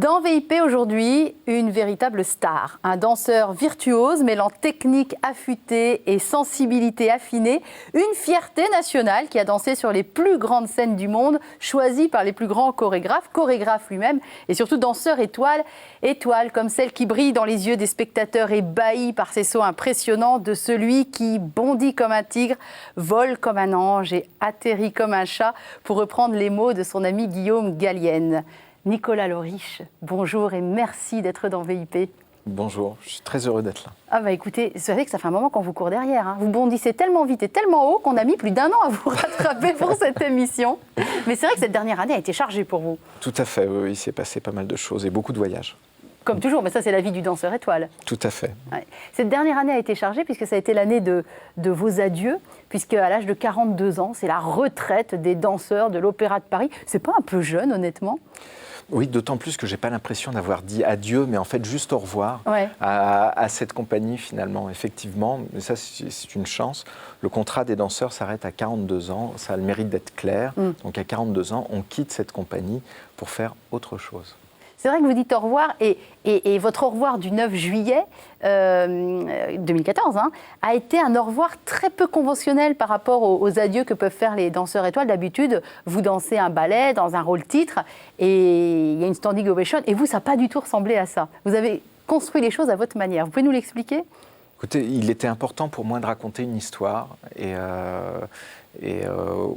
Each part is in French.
Dans VIP aujourd'hui, une véritable star, un danseur virtuose mêlant technique affûtée et sensibilité affinée, une fierté nationale qui a dansé sur les plus grandes scènes du monde, choisi par les plus grands chorégraphe lui-même et surtout danseur étoile comme celle qui brille dans les yeux des spectateurs ébahis par ses sauts impressionnants, de celui qui bondit comme un tigre, vole comme un ange et atterrit comme un chat, pour reprendre les mots de son ami Guillaume Gallienne. Nicolas Loriche, bonjour et merci d'être dans VIP. Bonjour, je suis très heureux d'être là. Ah bah écoutez, vous savez que ça fait un moment qu'on vous court derrière. Hein. Vous bondissez tellement vite et tellement haut qu'on a mis plus d'1 an à vous rattraper pour cette émission. Mais c'est vrai que cette dernière année a été chargée pour vous. Tout à fait, oui, il s'est passé pas mal de choses et beaucoup de voyages. Comme toujours, mais ça c'est la vie du danseur étoile. Tout à fait. Ouais. Cette dernière année a été chargée puisque ça a été l'année de vos adieux, puisque à l'âge de 42 ans, c'est la retraite des danseurs de l'Opéra de Paris. C'est pas un peu jeune, honnêtement ? Oui, d'autant plus que j'ai pas l'impression d'avoir dit adieu, mais en fait juste au revoir à cette compagnie finalement, effectivement. Mais ça, c'est une chance. Le contrat des danseurs s'arrête à 42 ans, ça a le mérite d'être clair. Donc à 42 ans, on quitte cette compagnie pour faire autre chose. C'est vrai que vous dites au revoir, et votre au revoir du 9 juillet 2014 a été un au revoir très peu conventionnel par rapport aux adieux que peuvent faire les danseurs étoiles. D'habitude, vous dansez un ballet dans un rôle-titre et il y a une standing ovation, et vous, ça n'a pas du tout ressemblé à ça. Vous avez construit les choses à votre manière. Vous pouvez nous l'expliquer ? Écoutez, il était important pour moi de raconter une histoire et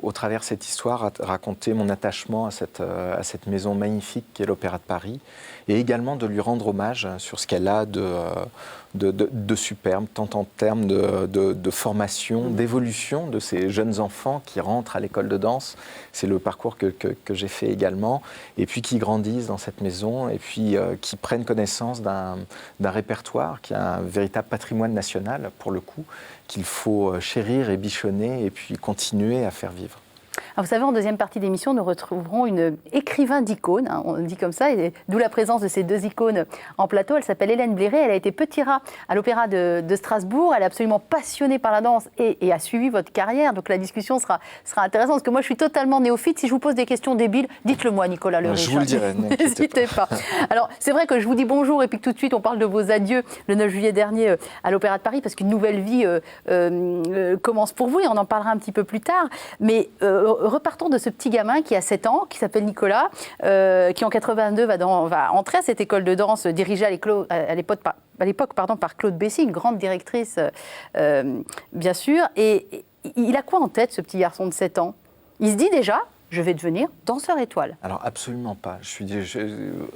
au travers de cette histoire, raconter mon attachement à cette maison magnifique qu'est l'Opéra de Paris, et également de lui rendre hommage sur ce qu'elle a de superbe, tant en termes de formation, d'évolution de ces jeunes enfants qui rentrent à l'école de danse. C'est le parcours que j'ai fait également, et puis qui grandissent dans cette maison, et puis qui prennent connaissance d'un répertoire qui est un véritable patrimoine national, pour le coup, qu'il faut chérir et bichonner, et puis continuer à faire vivre. Alors vous savez, en deuxième partie d'émission, nous retrouverons une écrivain d'icônes, on dit comme ça, et d'où la présence de ces deux icônes en plateau. Elle s'appelle Hélène Bléré, elle a été petit rat à l'Opéra de Strasbourg, elle est absolument passionnée par la danse et a suivi votre carrière, donc la discussion sera intéressante, parce que moi je suis totalement néophyte. Si je vous pose des questions débiles, dites-le moi, Nicolas Loriche. Je vous le dirai, n'hésitez pas. Alors c'est vrai que je vous dis bonjour, et puis que tout de suite on parle de vos adieux le 9 juillet dernier à l'Opéra de Paris, parce qu'une nouvelle vie commence pour vous, et on en parlera un petit peu plus tard. Mais repartons de ce petit gamin qui a 7 ans, qui s'appelle Nicolas, qui en 82 va entrer à cette école de danse dirigée à l'époque par Claude Bessy, une grande directrice, bien sûr. Et il a quoi en tête, ce petit garçon de 7 ans ? Il se dit déjà, je vais devenir danseur étoile. Alors absolument pas.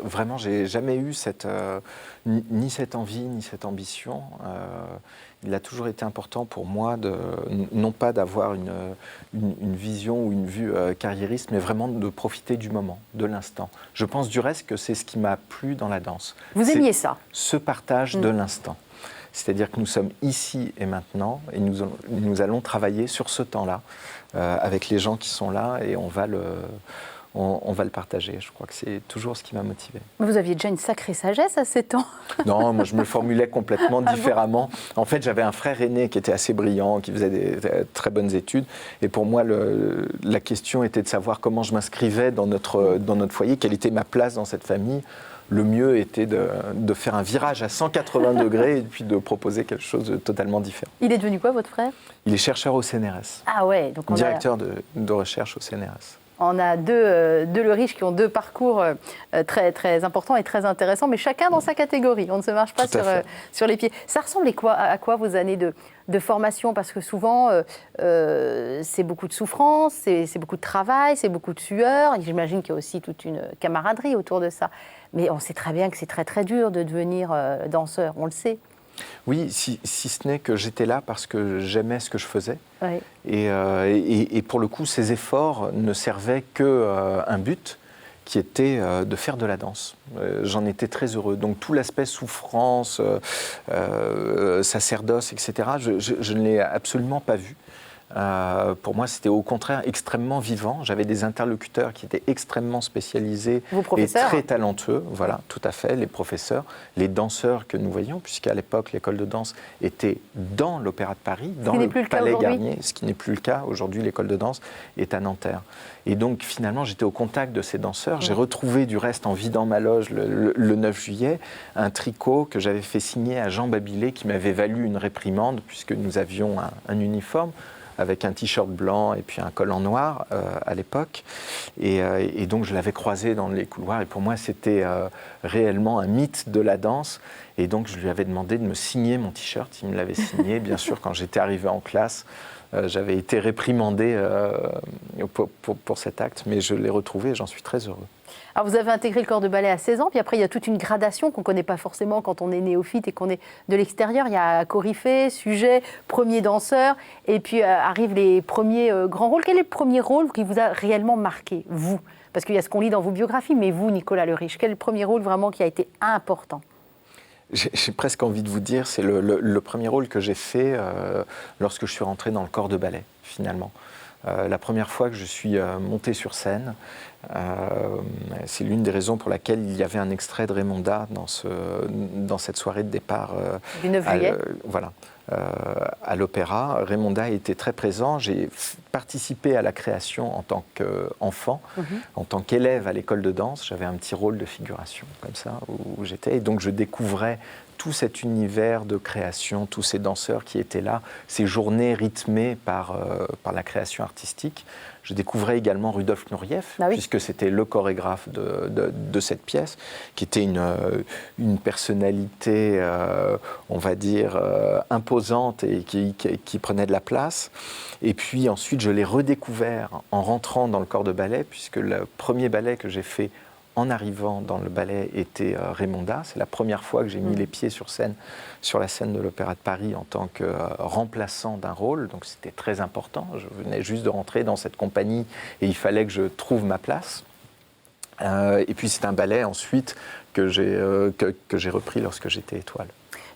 Vraiment, j'ai jamais eu ni cette envie, ni cette ambition. Il a toujours été important pour moi non pas d'avoir une vision ou une vue carriériste, mais vraiment de profiter du moment, de l'instant. Je pense du reste que c'est ce qui m'a plu dans la danse. Vous aimiez ça ? Ce partage de l'instant. C'est-à-dire que nous sommes ici et maintenant, et nous allons travailler sur ce temps-là, avec les gens qui sont là, et on va le partager. Je crois que c'est toujours ce qui m'a motivé. Vous aviez déjà une sacrée sagesse à 7 ans. Non, moi je me le formulais complètement différemment. En fait, j'avais un frère aîné qui était assez brillant, qui faisait des très bonnes études. Et pour moi, la question était de savoir comment je m'inscrivais dans notre foyer, quelle était ma place dans cette famille. Le mieux était de faire un virage à 180 degrés et puis de proposer quelque chose de totalement différent. Il est devenu quoi, votre frère ? Il est chercheur au CNRS. Ah ouais, donc directeur de recherche au CNRS. On a deux Loriche qui ont deux parcours très, très importants et très intéressants, mais chacun dans sa catégorie. On ne se marche pas sur les pieds. Ça ressemble à quoi vos années de formation ? Parce que souvent, c'est beaucoup de souffrance, c'est beaucoup de travail, c'est beaucoup de sueur. J'imagine qu'il y a aussi toute une camaraderie autour de ça. Mais on sait très bien que c'est très, très dur de devenir danseur, on le sait. Oui, si ce n'est que j'étais là parce que j'aimais ce que je faisais. Oui. Et pour le coup, ces efforts ne servaient qu'un but, qui était de faire de la danse. J'en étais très heureux. Donc tout l'aspect souffrance, sacerdoce, etc., je ne l'ai absolument pas vu. Pour moi, c'était au contraire extrêmement vivant. J'avais des interlocuteurs qui étaient extrêmement spécialisés et très talentueux. Voilà, tout à fait, les professeurs, les danseurs que nous voyions, puisqu'à l'époque, l'école de danse était dans l'Opéra de Paris, dans le Palais Garnier, ce qui n'est plus le cas. Aujourd'hui, l'école de danse est à Nanterre. Et donc, finalement, j'étais au contact de ces danseurs. J'ai retrouvé, du reste, en vidant ma loge le 9 juillet, un tricot que j'avais fait signer à Jean Babilé, qui m'avait valu une réprimande, puisque nous avions un uniforme avec un t-shirt blanc et puis un col en noir à l'époque. Et donc, je l'avais croisé dans les couloirs. Et pour moi, c'était réellement un mythe de la danse. Et donc, je lui avais demandé de me signer mon t-shirt. Il me l'avait signé. Bien sûr, quand j'étais arrivé en classe, j'avais été réprimandé pour cet acte. Mais je l'ai retrouvé et j'en suis très heureux. Alors vous avez intégré le corps de ballet à 16 ans, puis après il y a toute une gradation qu'on ne connaît pas forcément quand on est néophyte et qu'on est de l'extérieur. Il y a coryphée, sujet, premier danseur, et puis arrivent les premiers grands rôles. Quel est le premier rôle qui vous a réellement marqué, vous? Parce qu'il y a ce qu'on lit dans vos biographies, mais vous, Nicolas Le Riche, quel est le premier rôle vraiment qui a été important? J'ai presque envie de vous dire, c'est le premier rôle que j'ai fait lorsque je suis rentré dans le corps de ballet, finalement. La première fois que je suis monté sur scène, c'est l'une des raisons pour laquelle il y avait un extrait de Raymonda dans cette soirée de départ du 9 juillet. À l'opéra. Raymonda était très présent. J'ai participé à la création en tant qu'enfant, en tant qu'élève à l'école de danse. J'avais un petit rôle de figuration comme ça où j'étais. Et donc je découvrais tout cet univers de création, tous ces danseurs qui étaient là, ces journées rythmées par la création artistique. Je découvrais également Rudolf Nureyev, puisque c'était le chorégraphe de cette pièce, qui était une personnalité, on va dire, imposante et qui prenait de la place. Et puis ensuite, je l'ai redécouvert en rentrant dans le corps de ballet, puisque le premier ballet que j'ai fait en arrivant dans le ballet était Raymonda. C'est la première fois que j'ai mis les pieds sur la scène de l'Opéra de Paris en tant que remplaçant d'un rôle. Donc c'était très important. Je venais juste de rentrer dans cette compagnie et il fallait que je trouve ma place. Et puis c'est un ballet ensuite que j'ai repris lorsque j'étais étoile.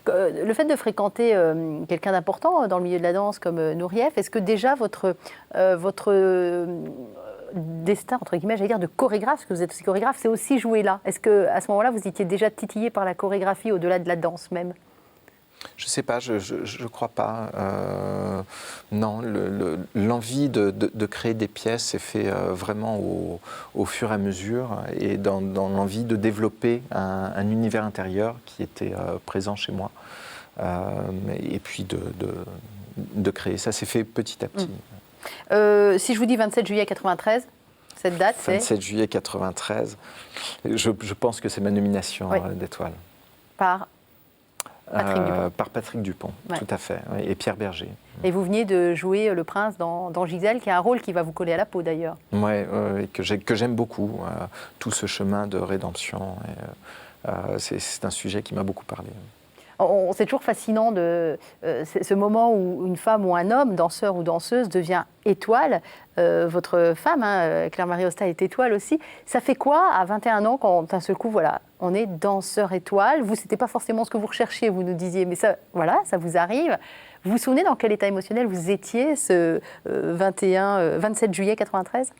Le fait de fréquenter quelqu'un d'important dans le milieu de la danse comme Nureyev, est-ce que déjà votre destin, entre guillemets, j'allais dire, de chorégraphe, parce que vous êtes aussi chorégraphe, c'est aussi joué là? Est-ce qu'à ce moment-là, vous étiez déjà titillé par la chorégraphie au-delà de la danse même? Je ne sais pas, je crois pas. Non, l'envie de créer des pièces s'est fait vraiment au fur et à mesure et dans l'envie de développer un univers intérieur qui était présent chez moi. Et puis de créer. Ça s'est fait petit à petit. Si je vous dis 27 juillet 93, cette date, c'est 27 juillet 93. Je pense que c'est ma nomination d'étoile. Par Patrick Dupont. Par Patrick Dupont, tout à fait. Et Pierre Berger. Et vous veniez de jouer le prince dans Gisèle, qui est un rôle qui va vous coller à la peau d'ailleurs. Oui, que j'aime beaucoup. Tout ce chemin de rédemption. C'est un sujet qui m'a beaucoup parlé. C'est toujours fascinant ce moment où une femme ou un homme, danseur ou danseuse, devient étoile. Votre femme, Claire-Marie Hosta, est étoile aussi. Ça fait quoi à 21 ans quand d'un seul coup, voilà, on est danseur étoile? Vous, c'était pas forcément ce que vous recherchiez, vous nous disiez, mais ça, voilà, ça vous arrive. Vous vous souvenez dans quel état émotionnel vous étiez ce 27 juillet 93?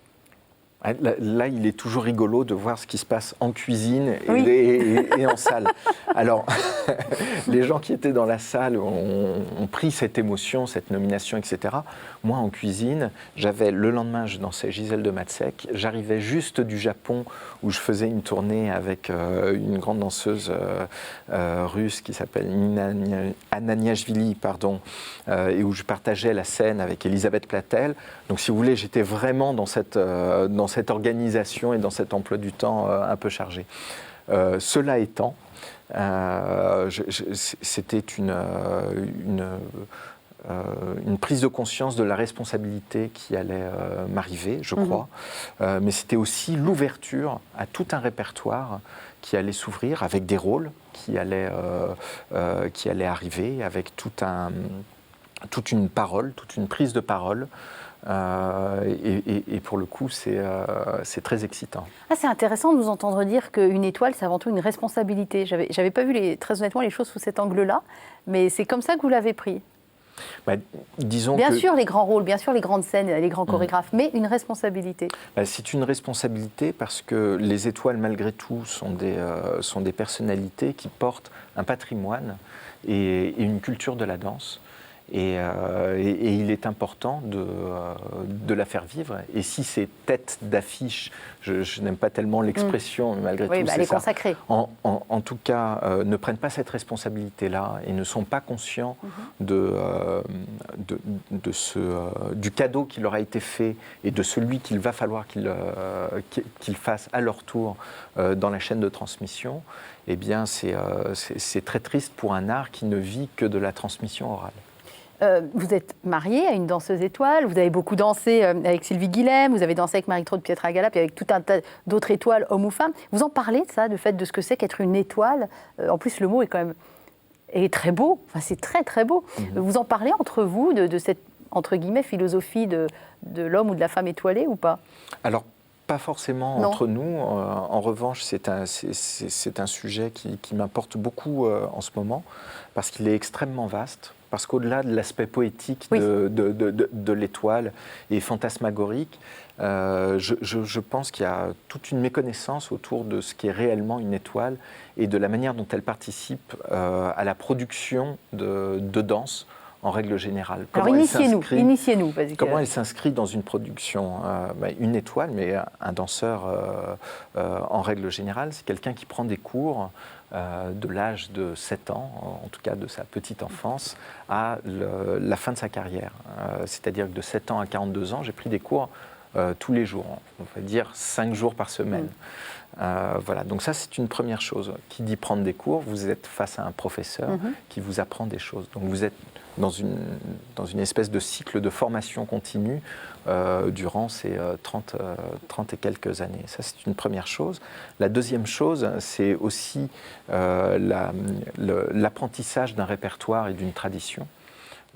Là, il est toujours rigolo de voir ce qui se passe en cuisine et en salle. Alors, les gens qui étaient dans la salle ont pris cette émotion, cette nomination, etc. Moi, en cuisine, le lendemain, je dansais Gisèle de Matzek. J'arrivais juste du Japon où je faisais une tournée avec une grande danseuse russe qui s'appelle Ananiashvili, et où je partageais la scène avec Elisabeth Platel. Donc, si vous voulez, j'étais vraiment dans cette organisation et dans cet emploi du temps un peu chargé. Cela étant, c'était une prise de conscience de la responsabilité qui allait m'arriver, je crois. Mais c'était aussi l'ouverture à tout un répertoire qui allait s'ouvrir avec des rôles qui allaient arriver, avec toute une parole, toute une prise de parole. Et pour le coup, c'est très excitant. C'est intéressant de vous entendre dire qu'une étoile, c'est avant tout une responsabilité. J'avais pas vu très honnêtement les choses sous cet angle-là, mais c'est comme ça que vous l'avez pris. Disons Bien que sûr les grands rôles, bien sûr les grandes scènes, les grands chorégraphes, mais une responsabilité. c'est une responsabilité parce que les étoiles, malgré tout, sont des personnalités qui portent un patrimoine et une culture de la danse. Et il est important de la faire vivre. Et si ces têtes d'affiche, je n'aime pas tellement l'expression, mais malgré tout, c'est les ça. consacrer. En tout cas, ne prennent pas cette responsabilité-là et ne sont pas conscients du cadeau qui leur a été fait et de celui qu'il va falloir qu'ils fassent à leur tour dans la chaîne de transmission, eh bien, c'est très triste pour un art qui ne vit que de la transmission orale. Vous êtes marié à une danseuse étoile, vous avez beaucoup dansé avec Sylvie Guilhem, vous avez dansé avec Marie-Claude Pietragala, puis avec tout un tas d'autres étoiles, hommes ou femmes. Vous en parlez de ça, de ce que c'est qu'être une étoile. En plus, le mot est quand même très beau, enfin, c'est très très beau. Vous en parlez entre vous de cette, entre guillemets, philosophie de l'homme ou de la femme étoilée ou pas? Alors, pas forcément entre nous. En revanche, c'est un sujet qui m'importe beaucoup en ce moment, parce qu'il est extrêmement vaste. Parce qu'au-delà de l'aspect poétique de l'étoile et fantasmagorique, je pense qu'il y a toute une méconnaissance autour de ce qu'est réellement une étoile et de la manière dont elle participe à la production de danse en règle générale. Alors initiez-nous. Comment elle s'inscrit dans une production une étoile, mais un danseur en règle générale, c'est quelqu'un qui prend des cours de l'âge de 7 ans, en tout cas de sa petite enfance, à la fin de sa carrière. C'est-à-dire que de 7 ans à 42 ans, j'ai pris des cours tous les jours, on va dire 5 jours par semaine. Voilà, donc ça c'est une première chose. Qui dit prendre des cours, vous êtes face à un professeur qui vous apprend des choses. Donc vous êtes dans une espèce de cycle de formation continue durant ces 30 et quelques années. Ça, c'est une première chose. La deuxième chose, c'est aussi l'apprentissage d'un répertoire et d'une tradition.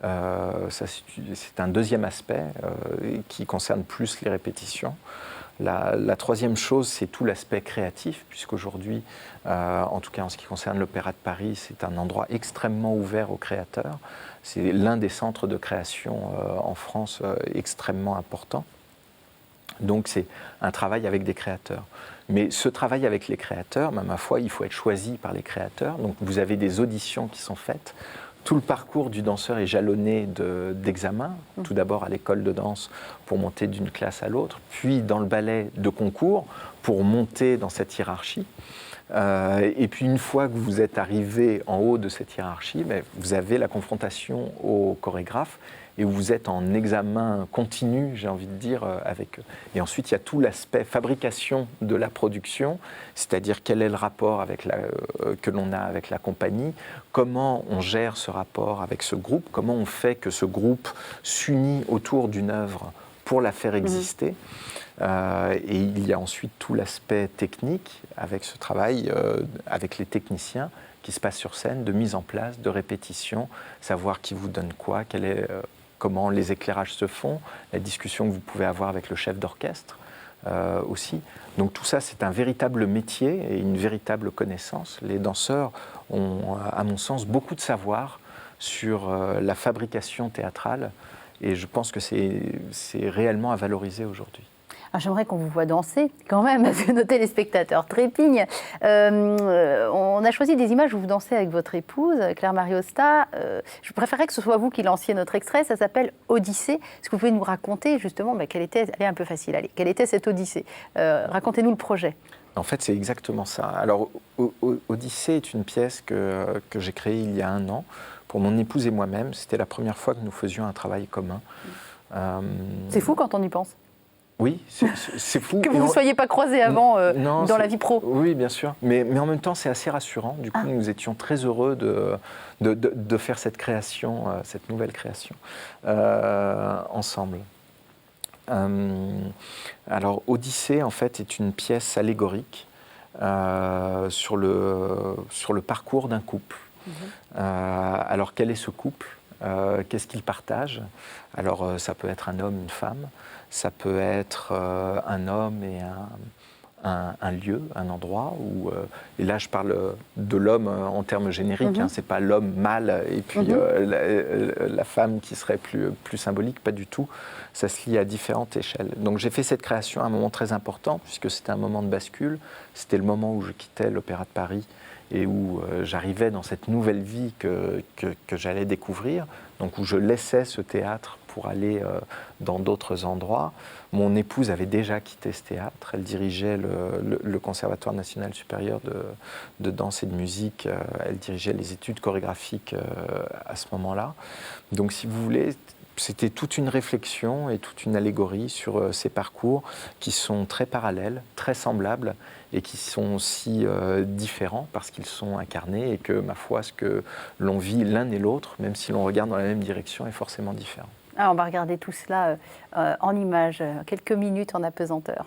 Ça, c'est un deuxième aspect qui concerne plus les répétitions. La troisième chose, c'est tout l'aspect créatif, puisqu'aujourd'hui, en tout cas en ce qui concerne l'Opéra de Paris, c'est un endroit extrêmement ouvert aux créateurs. C'est l'un des centres de création en France extrêmement important. Donc c'est un travail avec des créateurs. Mais ce travail avec les créateurs, ma foi, il faut être choisi par les créateurs. Donc vous avez des auditions qui sont faites. Tout le parcours du danseur est jalonné d'examens, tout d'abord à l'école de danse pour monter d'une classe à l'autre, puis dans le ballet de concours pour monter dans cette hiérarchie. Et puis une fois que vous êtes arrivé en haut de cette hiérarchie, vous avez la confrontation au chorégraphe et vous êtes en examen continu, j'ai envie de dire, avec eux. Et ensuite, il y a tout l'aspect fabrication de la production, c'est-à-dire quel est le rapport que l'on a avec la compagnie, comment on gère ce rapport avec ce groupe, comment on fait que ce groupe s'unit autour d'une œuvre pour la faire exister. Et il y a ensuite tout l'aspect technique avec ce travail, avec les techniciens qui se passe sur scène, de mise en place, de répétition, savoir qui vous donne quoi, comment les éclairages se font, la discussion que vous pouvez avoir avec le chef d'orchestre aussi. Donc tout ça, c'est un véritable métier et une véritable connaissance. Les danseurs ont, à mon sens, beaucoup de savoir sur la fabrication théâtrale et je pense que c'est réellement à valoriser aujourd'hui. Ah, j'aimerais qu'on vous voit danser quand même, parce que nos téléspectateurs trépignent. On a choisi des images où vous dansez avec votre épouse, Claire Mariosta. Je préférerais que ce soit vous qui lanciez notre extrait. Ça s'appelle Odyssée. Est-ce que vous pouvez nous raconter justement quelle était, elle est un peu facile, allez, quelle était cette Odyssée? Racontez-nous le projet. En fait, c'est exactement ça. Alors, Odyssée est une pièce que j'ai créée il y a 1 an pour mon épouse et moi-même. C'était la première fois que nous faisions un travail commun. C'est fou quand on y pense. Oui, c'est fou. Que vous ne soyez pas croisés avant dans la vie pro. Oui, bien sûr. Mais en même temps, c'est assez rassurant. Du coup, nous étions très heureux de faire cette création, cette nouvelle création, ensemble. Alors, Odyssée, en fait, est une pièce allégorique sur le parcours d'un couple. Alors, quel est ce couple ? Qu'est-ce qu'ils partagent? Alors, ça peut être un homme, une femme. Ça peut être un homme et un lieu, un endroit où, et là je parle de l'homme en termes génériques, c'est pas l'homme mâle et puis la femme qui serait plus symbolique, pas du tout, ça se lie à différentes échelles. Donc j'ai fait cette création à un moment très important puisque c'était un moment de bascule, c'était le moment où je quittais l'Opéra de Paris et où j'arrivais dans cette nouvelle vie que j'allais découvrir, donc où je laissais ce théâtre pour aller dans d'autres endroits. Mon épouse avait déjà quitté ce théâtre, elle dirigeait le Conservatoire national supérieur de danse et de musique, elle dirigeait les études chorégraphiques à ce moment-là. Donc si vous voulez, c'était toute une réflexion et toute une allégorie sur ces parcours qui sont très parallèles, très semblables et qui sont aussi différents parce qu'ils sont incarnés et que, ma foi, ce que l'on vit l'un et l'autre, même si l'on regarde dans la même direction, est forcément différent. Alors, on va regarder tout cela en images, quelques minutes en apesanteur.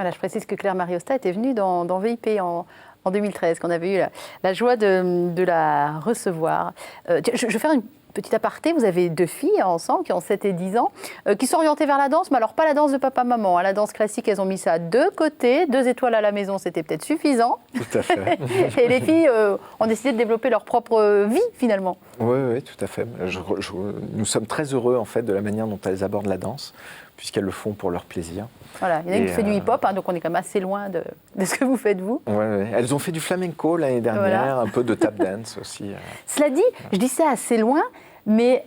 Voilà, je précise que Claire Mariostat était venue dans VIP en 2013, qu'on avait eu la joie de la recevoir. Je vais faire une petite aparté. Vous avez 2 filles ensemble qui ont 7 et 10 ans, qui sont orientées vers la danse, mais alors pas la danse de papa-maman. Hein. La danse classique, elles ont mis ça de côté. 2 étoiles à la maison, c'était peut-être suffisant. Tout à fait. Et les filles ont décidé de développer leur propre vie, finalement. Oui, tout à fait. Nous sommes très heureux, en fait, de la manière dont elles abordent la danse, puisqu'elles le font pour leur plaisir. Voilà, il y en a une qui fait du hip-hop, hein, donc on est quand même assez loin de ce que vous faites, vous. Ouais. Elles ont fait du flamenco l'année dernière, voilà. Un peu de tap dance aussi. Cela dit, je dis ça assez loin, mais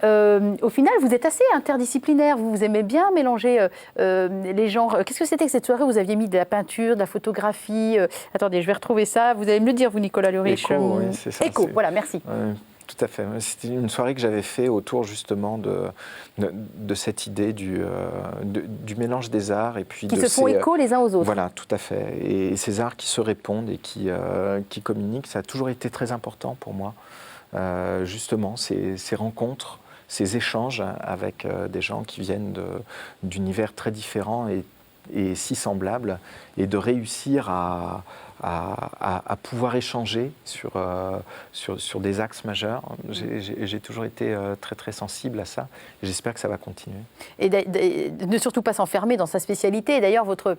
au final, vous êtes assez interdisciplinaire. Vous aimez bien mélanger les genres. Qu'est-ce que c'était que cette soirée où vous aviez mis de la peinture, de la photographie Attendez, je vais retrouver ça. Vous allez me le dire, vous, Nicolas Lurich. Écho, oui, c'est ça. Écho, voilà, merci. Tout à fait. C'était une soirée que j'avais fait autour justement de cette idée du mélange des arts et puis qui se font écho les uns aux autres. Voilà, tout à fait. Et ces arts qui se répondent et qui communiquent, ça a toujours été très important pour moi. Justement, ces rencontres, ces échanges avec des gens qui viennent d'univers très différents et si semblables, et de réussir à pouvoir échanger sur des axes majeurs. J'ai toujours été très très sensible à ça et j'espère que ça va continuer. Et ne surtout pas s'enfermer dans sa spécialité. Et d'ailleurs, votre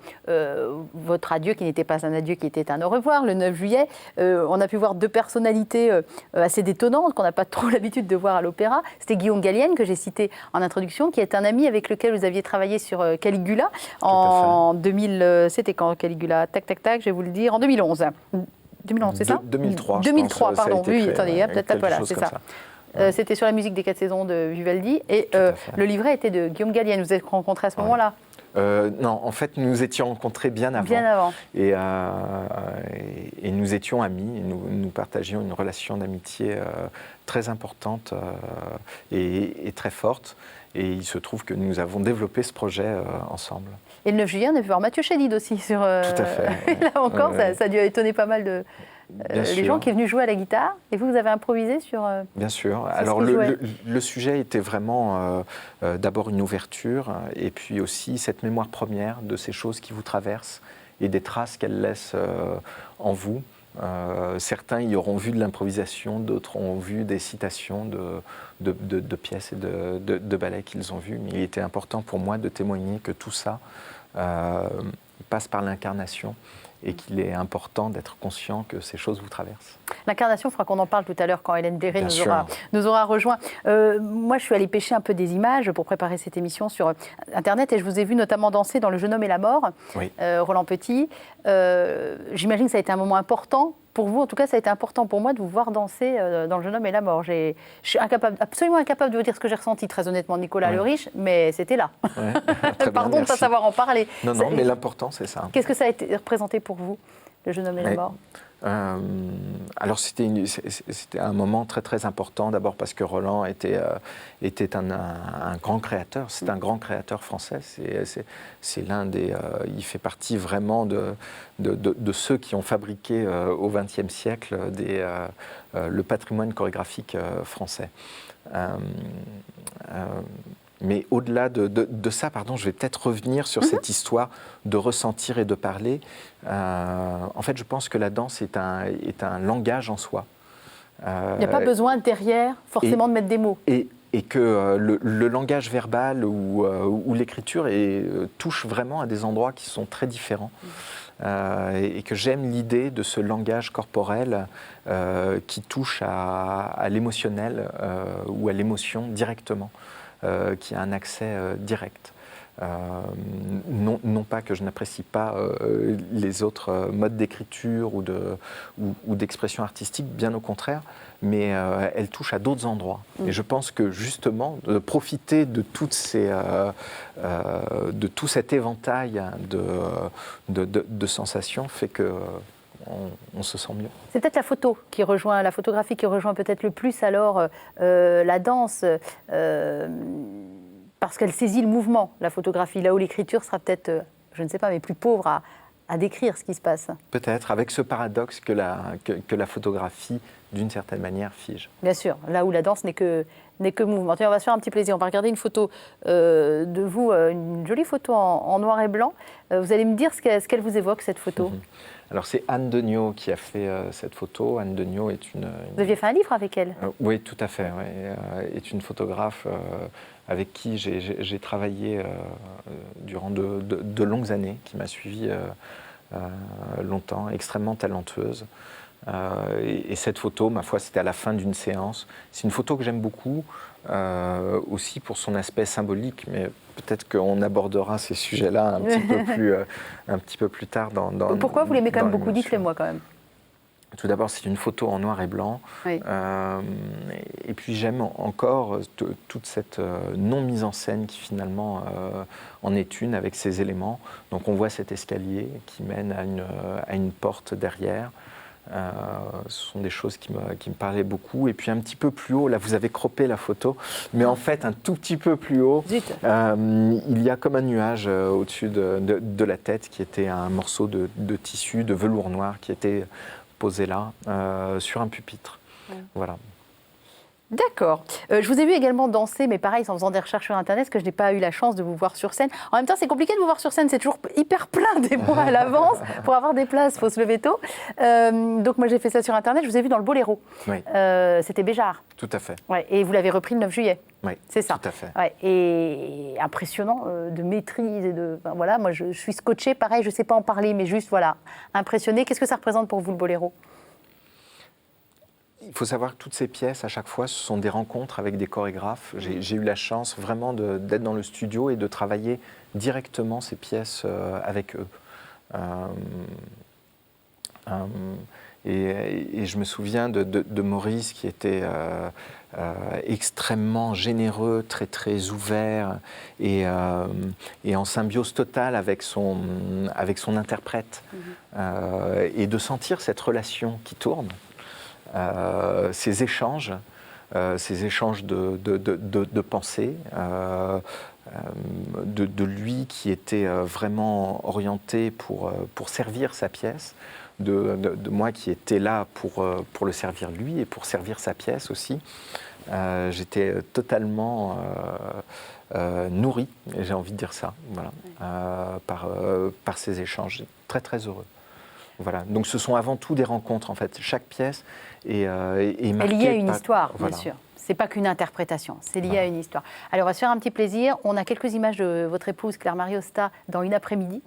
adieu, qui n'était pas un adieu, qui était un au revoir, le 9 juillet, on a pu voir 2 personnalités assez détonnantes qu'on n'a pas trop l'habitude de voir à l'opéra. C'était Guillaume Gallienne, que j'ai cité en introduction, qui est un ami avec lequel vous aviez travaillé sur Caligula en 2000. C'était quand Caligula? Tac, tac, tac, je vais vous le dire. En 2011. 2011, c'est ça? 2003. 2003, pense, pardon. Oui, attendez, peut-être voilà, c'est ça. Ouais. C'était sur la musique des 4 saisons de Vivaldi. Et le livret était de Guillaume Gallienne. Vous êtes rencontrés à ce moment-là? Non, en fait, nous nous étions rencontrés bien avant. Bien avant. Et nous étions amis. Nous partagions une relation d'amitié très importante et très forte. Et il se trouve que nous avons développé ce projet ensemble. Et le 9 juillet, on a pu voir Mathieu Chédid aussi sur. Tout à fait. Là encore, ça a dû étonner pas mal les gens qui est venu jouer à la guitare, et vous avez improvisé sur... Bien sûr. Alors le sujet était vraiment d'abord une ouverture, et puis aussi cette mémoire première de ces choses qui vous traversent et des traces qu'elles laissent en vous. Certains y auront vu de l'improvisation, d'autres ont vu des citations de pièces et de ballets qu'ils ont vus. Mais il était important pour moi de témoigner que tout ça passe par l'incarnation et qu'il est important d'être conscient que ces choses vous traversent. L'incarnation, il faudra qu'on en parle tout à l'heure quand Hélène Béré nous aura rejoint. Moi, je suis allée pêcher un peu des images pour préparer cette émission sur Internet et je vous ai vu notamment danser dans Le Jeune homme et la mort, oui. Roland Petit. J'imagine que ça a été un moment important pour vous. En tout cas, ça a été important pour moi de vous voir danser dans Le Jeune homme et la mort. Je suis absolument incapable de vous dire ce que j'ai ressenti, très honnêtement, Nicolas Le Riche, mais c'était là. Ouais. Pardon de ne pas savoir en parler. Non, mais l'important, c'est ça. Qu'est-ce que ça a été représenté pour vous, Le Jeune homme et la mort? Alors c'était un moment très très important, d'abord parce que Roland était un grand créateur, c'est un grand créateur français, c'est l'un des, il fait partie vraiment de ceux qui ont fabriqué au XXe siècle le patrimoine chorégraphique français. Mais au-delà de ça, je vais peut-être revenir sur cette histoire de ressentir et de parler. En fait, je pense que la danse est un langage en soi. Il n'y a pas besoin derrière forcément de mettre des mots. Et que le langage verbal ou l'écriture touche vraiment à des endroits qui sont très différents. Et que j'aime l'idée de ce langage corporel qui touche à l'émotionnel ou à l'émotion directement. Qui a un accès direct. Non pas que je n'apprécie pas les autres modes d'écriture ou d'expression artistique, bien au contraire, mais elle touche à d'autres endroits. Et je pense que justement, de profiter de tout cet éventail de sensations fait que on se sent mieux. C'est peut-être la photographie qui rejoint peut-être le plus alors la danse, parce qu'elle saisit le mouvement, la photographie, là où l'écriture sera peut-être, je ne sais pas, mais plus pauvre à décrire ce qui se passe. Peut-être, avec ce paradoxe que la photographie, d'une certaine manière, fige. Bien sûr, là où la danse n'est que mouvement. Tiens, on va se faire un petit plaisir, on va regarder une photo de vous, une jolie photo en noir et blanc. Vous allez me dire ce qu'elle vous évoque, cette photo. Alors c'est Anne Degnaud qui a fait cette photo. Anne Degnaud est une... Vous aviez fait un livre avec elle? Oui, tout à fait. Est une photographe avec qui j'ai travaillé durant de longues années, qui m'a suivi longtemps, extrêmement talentueuse. Et cette photo, ma foi, c'était à la fin d'une séance. C'est une photo que j'aime beaucoup, aussi pour son aspect symbolique, mais peut-être qu'on abordera ces sujets-là un petit peu plus tard. Pourquoi vous l'aimez quand même beaucoup? Dites-le-moi quand même. Tout d'abord, c'est une photo en noir et blanc. Oui. Et puis j'aime encore toute cette non-mise en scène qui finalement en est une avec ces éléments. Donc on voit cet escalier qui mène à une porte derrière. Ce sont des choses qui me parlaient beaucoup. Et puis un petit peu plus haut, là vous avez croppé la photo, mais en fait un tout petit peu plus haut, il y a comme un nuage au-dessus de la tête qui était un morceau de tissu, de velours noir qui était posé là, sur un pupitre. Voilà. D'accord. Je vous ai vu également danser, mais pareil, en faisant des recherches sur Internet, parce que je n'ai pas eu la chance de vous voir sur scène. En même temps, c'est compliqué de vous voir sur scène, c'est toujours hyper plein des mois à l'avance. Pour avoir des places, il faut se lever tôt. Donc moi, j'ai fait ça sur Internet, je vous ai vu dans le Boléro. Oui. C'était Béjart. Tout à fait. Ouais, et vous l'avez repris le 9 juillet. Oui, c'est ça. Tout à fait. Ouais, et impressionnant de maîtrise. Voilà, moi, je suis scotchée, pareil, je ne sais pas en parler, mais juste, voilà, impressionnée. Qu'est-ce que ça représente pour vous, le Boléro ? Il faut savoir que toutes ces pièces, à chaque fois, ce sont des rencontres avec des chorégraphes. J'ai eu la chance vraiment d'être dans le studio et de travailler directement ces pièces avec eux. Et je me souviens de Maurice qui était extrêmement généreux, très très ouvert et en symbiose totale avec son interprète. Et de sentir cette relation qui tourne. Ces échanges de pensée, de lui qui était vraiment orienté pour servir sa pièce, de moi qui était là pour le servir lui et pour servir sa pièce aussi. J'étais totalement nourri, et j'ai envie de dire ça, voilà, par ces échanges. Très, très heureux. Voilà. Donc ce sont avant tout des rencontres, en fait. Chaque pièce est marquée liée à une histoire, voilà. bien sûr. C'est pas qu'une interprétation, c'est lié à une histoire. Alors, on va se faire un petit plaisir. On a quelques images de votre épouse, Claire-Marie Osta, dans Une après-midi.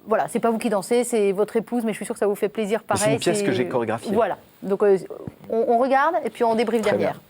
Voilà, c'est pas vous qui dansez, c'est votre épouse, mais je suis sûre que ça vous fait plaisir pareil. C'est une pièce que j'ai chorégraphiée. Voilà. Donc, on regarde et puis on débriefe Très derrière. bien.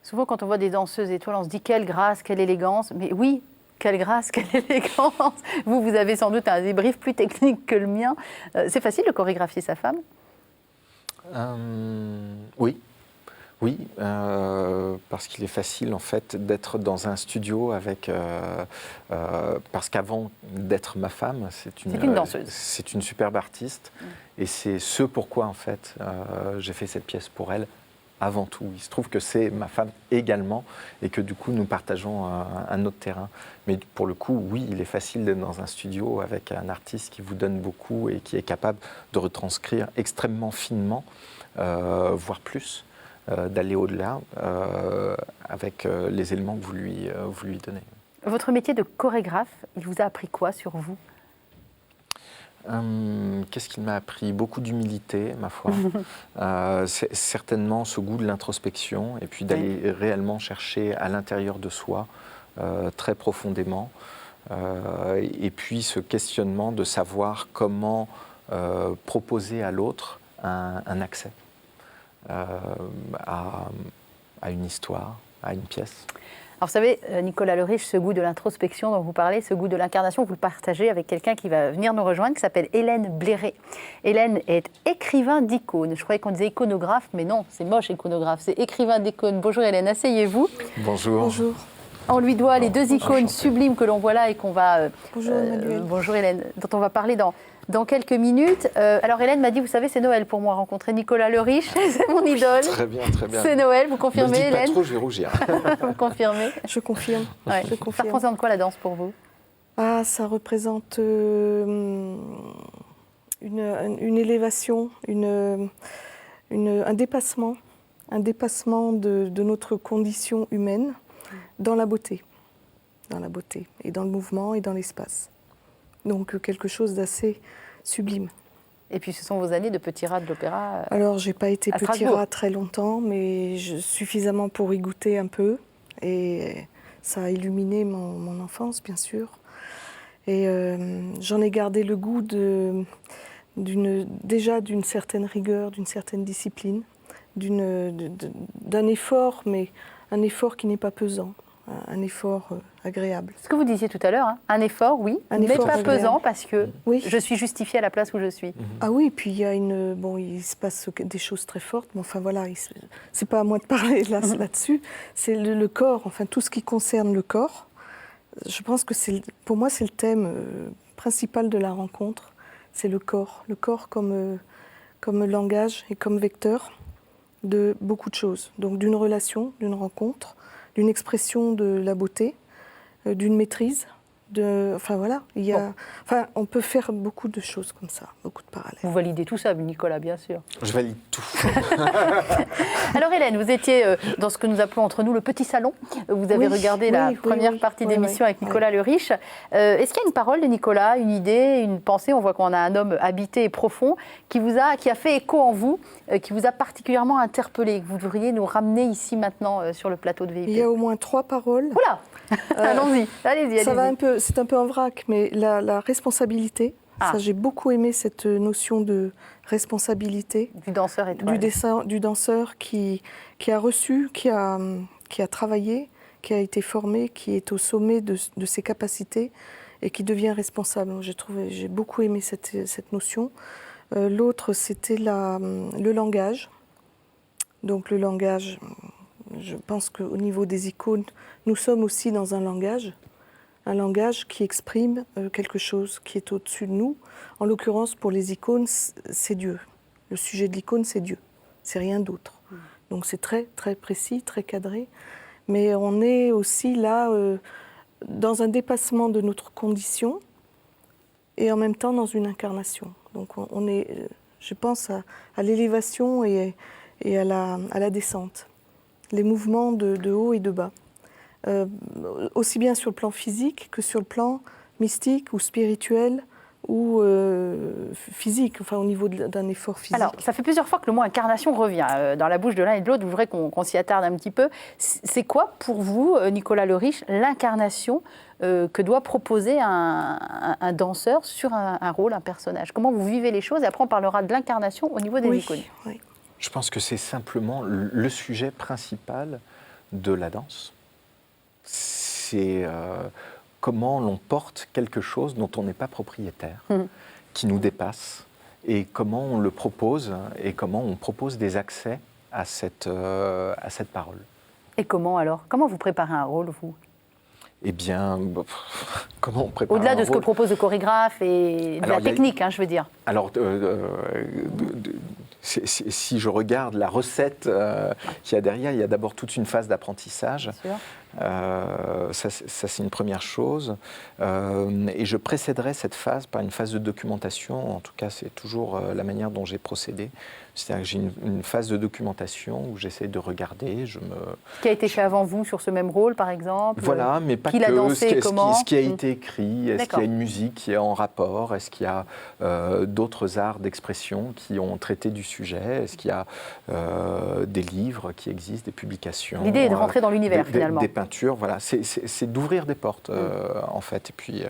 Souvent, quand on voit des danseuses étoiles, on se dit quelle grâce, quelle élégance. Mais oui, quelle grâce, quelle élégance. Vous avez sans doute un débrief plus technique que le mien. C'est facile de chorégraphier sa femme ? Oui. Oui, parce qu'il est facile en fait d'être dans un studio avec... parce qu'avant d'être ma femme, c'est une danseuse. C'est une superbe artiste. Et c'est ce pourquoi en fait j'ai fait cette pièce pour elle avant tout. Il se trouve que c'est ma femme également et que du coup nous partageons un autre terrain. Mais pour le coup, oui, il est facile d'être dans un studio avec un artiste qui vous donne beaucoup et qui est capable de retranscrire extrêmement finement, voire plus, d'aller au-delà avec les éléments que vous lui donnez. Votre métier de chorégraphe, il vous a appris quoi sur vous ? Qu'est-ce qu'il m'a appris ? Beaucoup d'humilité, ma foi. C'est certainement ce goût de l'introspection et puis d'aller réellement chercher à l'intérieur de soi, très profondément. Et puis ce questionnement de savoir comment proposer à l'autre un accès à une histoire, à une pièce. Alors vous savez, Nicolas Le Riche, ce goût de l'introspection dont vous parlez, ce goût de l'incarnation, vous le partagez avec quelqu'un qui va venir nous rejoindre, qui s'appelle Hélène Bléré. Hélène est écrivain d'icônes. Je croyais qu'on disait iconographe, mais non, c'est moche iconographe, c'est écrivain d'icônes. Bonjour Hélène, asseyez-vous. Bonjour. Bonjour. On lui doit les deux icônes sublimes que l'on voit là et qu'on va... Bonjour Emmanuel. Bonjour Hélène, dont on va parler dans quelques minutes. Alors Hélène m'a dit, vous savez, c'est Noël pour moi, rencontrer Nicolas Le Riche, c'est mon idole. Très bien, très bien. C'est Noël, vous confirmez Hélène ? Hélène ? Pas trop, je vais rougir. Vous confirmez ? Je confirme. Ouais. Je confirme. Ça représente quoi la danse pour vous ? Ça représente une élévation, un dépassement de notre condition humaine dans la beauté et dans le mouvement et dans l'espace. Donc quelque chose d'assez sublime. Et puis ce sont vos années de petit rat de l'opéra. Alors j'ai pas été petit Strasbourg. rat très longtemps, mais suffisamment pour y goûter un peu. Et ça a illuminé mon enfance, bien sûr. Et j'en ai gardé le goût déjà d'une certaine rigueur, d'une certaine discipline, d'un effort, mais un effort qui n'est pas pesant, un effort agréable. Ce que vous disiez tout à l'heure, hein, un effort, oui, mais pas agréable. pesant parce que Oui. je suis justifiée à la place où je suis. Ah oui, puis il se passe des choses très fortes, mais enfin voilà, c'est pas à moi de parler là-dessus. C'est le corps, enfin tout ce qui concerne le corps. Je pense que pour moi c'est le thème principal de la rencontre, c'est le corps comme langage et comme vecteur de beaucoup de choses. Donc d'une relation, d'une rencontre, d'une expression de la beauté, d'une maîtrise, Enfin voilà, on peut faire beaucoup de choses comme ça, beaucoup de parallèles. Vous validez tout ça, Nicolas, bien sûr. Je valide tout. Alors Hélène, vous étiez dans ce que nous appelons entre nous le petit salon. Vous avez regardé la première partie d'émission avec Nicolas Le Riche. Est-ce qu'il y a une parole de Nicolas, une idée, une pensée? On voit qu'on a un homme habité et profond qui a fait écho en vous, qui vous a particulièrement interpellé, que vous devriez nous ramener ici maintenant sur le plateau de VIP. Il y a au moins 3 paroles. Oula allons-y, allez-y. C'est un peu en vrac, mais la responsabilité, ça j'ai beaucoup aimé cette notion de responsabilité. Du danseur étoile. Du danseur qui a reçu, qui a travaillé, qui a été formé, qui est au sommet de ses capacités et qui devient responsable. J'ai beaucoup aimé cette notion. L'autre, c'était le langage. Donc le langage, je pense qu'au niveau des icônes, nous sommes aussi dans un langage qui exprime quelque chose qui est au-dessus de nous. En l'occurrence, pour les icônes, c'est Dieu. Le sujet de l'icône, c'est Dieu. C'est rien d'autre. Donc c'est très, très précis, très cadré. Mais on est aussi là dans un dépassement de notre condition et en même temps dans une incarnation. Donc on est, je pense, à l'élévation et à la descente. Les mouvements de haut et de bas. Aussi bien sur le plan physique que sur le plan mystique ou spirituel ou physique, enfin au niveau d'un effort physique. Alors, ça fait plusieurs fois que le mot incarnation revient dans la bouche de l'un et de l'autre. Je voudrais qu'on s'y attarde un petit peu. C'est quoi pour vous, Nicolas Le Riche, l'incarnation que doit proposer un danseur sur un rôle, un personnage? Comment vous vivez les choses? Et après, on parlera de l'incarnation au niveau des icônes. Oui. Je pense que c'est simplement le sujet principal de la danse. C'est comment l'on porte quelque chose dont on n'est pas propriétaire, qui nous dépasse, et comment on le propose, et comment on propose des accès à cette parole. Et comment alors? Comment vous préparez un rôle, vous? Eh bien, comment on prépare au-delà un de ce que rôle propose le chorégraphe et de la technique, je veux dire. Alors, si je regarde la recette qu'il y a derrière, il y a d'abord toute une phase d'apprentissage. Ça, c'est une première chose. Et je précéderai cette phase par une phase de documentation. En tout cas, c'est toujours la manière dont j'ai procédé. C'est-à-dire que j'ai une phase de documentation où j'essaie de regarder. Qui a été fait avant vous sur ce même rôle, par exemple? Voilà, mais pas qui l'a dansé, comment? Ce qui a été écrit, est-ce qu'il y a une musique qui est en rapport? Est-ce qu'il y a d'autres arts d'expression qui ont traité du sujet? Est-ce qu'il y a des livres qui existent, des publications? L'idée est de rentrer dans l'univers, finalement. Des peintures, voilà. C'est d'ouvrir des portes, en fait. Et puis,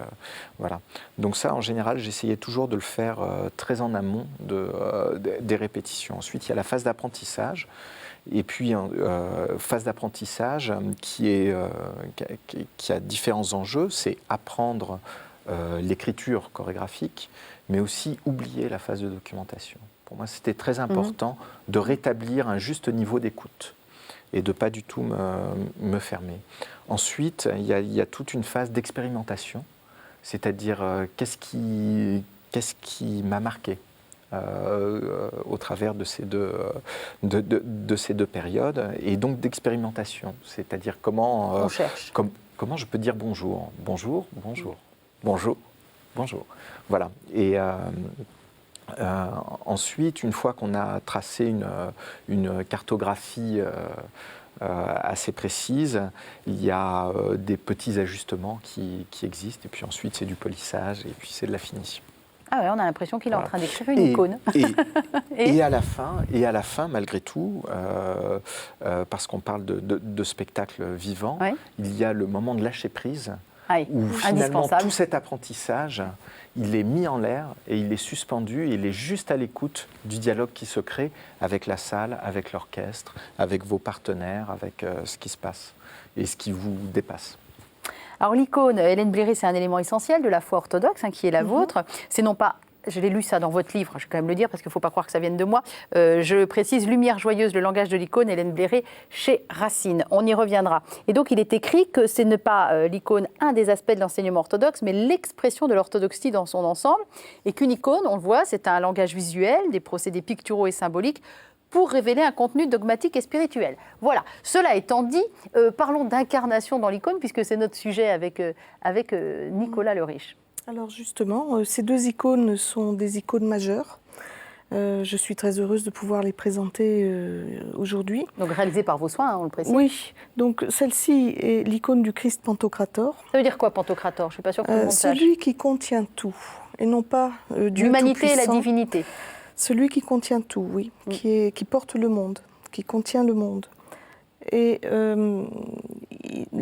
voilà. Donc ça, en général, j'essayais toujours de le faire très en amont des répétitions. Ensuite, il y a la phase d'apprentissage. Et puis, phase d'apprentissage qui a différents enjeux. C'est apprendre l'écriture chorégraphique, mais aussi oublier la phase de documentation. Pour moi, c'était très important de rétablir un juste niveau d'écoute et de ne pas du tout me fermer. Ensuite, il y a toute une phase d'expérimentation, c'est-à-dire qu'est-ce qui m'a marqué au travers de ces deux périodes, et donc d'expérimentation, c'est-à-dire comment je peux dire bonjour, bonjour, bonjour, bonjour, bonjour. Voilà. Et ensuite, une fois qu'on a tracé une cartographie assez précise, il y a des petits ajustements qui existent, et puis ensuite c'est du polissage, et puis c'est de la finition. Ah ouais, on a l'impression qu'il est en train d'écrire une icône. Et à la fin, malgré tout, parce qu'on parle de spectacle vivant, il y a le moment de lâcher prise, où finalement tout cet apprentissage, il est mis en l'air et il est suspendu, et il est juste à l'écoute du dialogue qui se crée avec la salle, avec l'orchestre, avec vos partenaires, avec ce qui se passe et ce qui vous dépasse. Alors l'icône, Hélène Bléré, c'est un élément essentiel de la foi orthodoxe qui est la vôtre. C'est non pas, je l'ai lu ça dans votre livre, je vais quand même le dire parce qu'il ne faut pas croire que ça vienne de moi, je précise, Lumière joyeuse, le langage de l'icône, Hélène Bléré, chez Racine. On y reviendra. Et donc il est écrit que ce n'est pas l'icône un des aspects de l'enseignement orthodoxe, mais l'expression de l'orthodoxie dans son ensemble. Et qu'une icône, on le voit, c'est un langage visuel, des procédés picturaux et symboliques pour révéler un contenu dogmatique et spirituel. Voilà. Cela étant dit, parlons d'incarnation dans l'icône, puisque c'est notre sujet avec Nicolas Le Riche. Alors justement, ces deux icônes sont des icônes majeures. Je suis très heureuse de pouvoir les présenter aujourd'hui. Donc réalisées par vos soins, on le précise. Oui, donc celle-ci est l'icône du Christ Pantocrator. Ça veut dire quoi, Pantocrator? Je ne suis pas sûre que tout le monde sache. Celui qui contient tout, et non pas Dieu l'humanité et la tout-puissant. divinité. Celui qui contient tout, oui, qui porte le monde, qui contient le monde. Et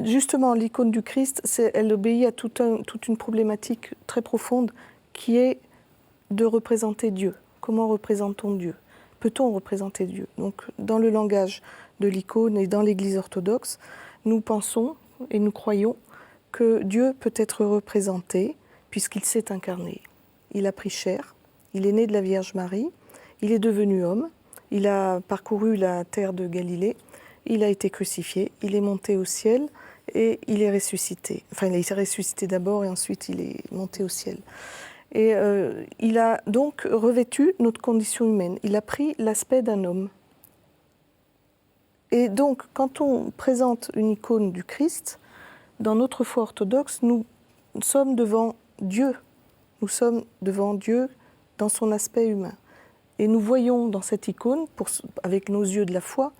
justement, l'icône du Christ, elle obéit à toute une problématique très profonde qui est de représenter Dieu. Comment représentons Dieu? Peut-on représenter Dieu? Donc, dans le langage de l'icône et dans l'Église orthodoxe, nous pensons et nous croyons que Dieu peut être représenté puisqu'il s'est incarné. Il a pris chair, il est né de la Vierge Marie, il est devenu homme, il a parcouru la terre de Galilée, il a été crucifié, il est monté au ciel et il est ressuscité. Enfin, il est ressuscité d'abord et ensuite il est monté au ciel. Et il a donc revêtu notre condition humaine. Il a pris l'aspect d'un homme. Et donc, quand on présente une icône du Christ, dans notre foi orthodoxe, nous sommes devant Dieu. Nous sommes devant Dieu dans son aspect humain. Et nous voyons dans cette icône, avec nos yeux de la foi,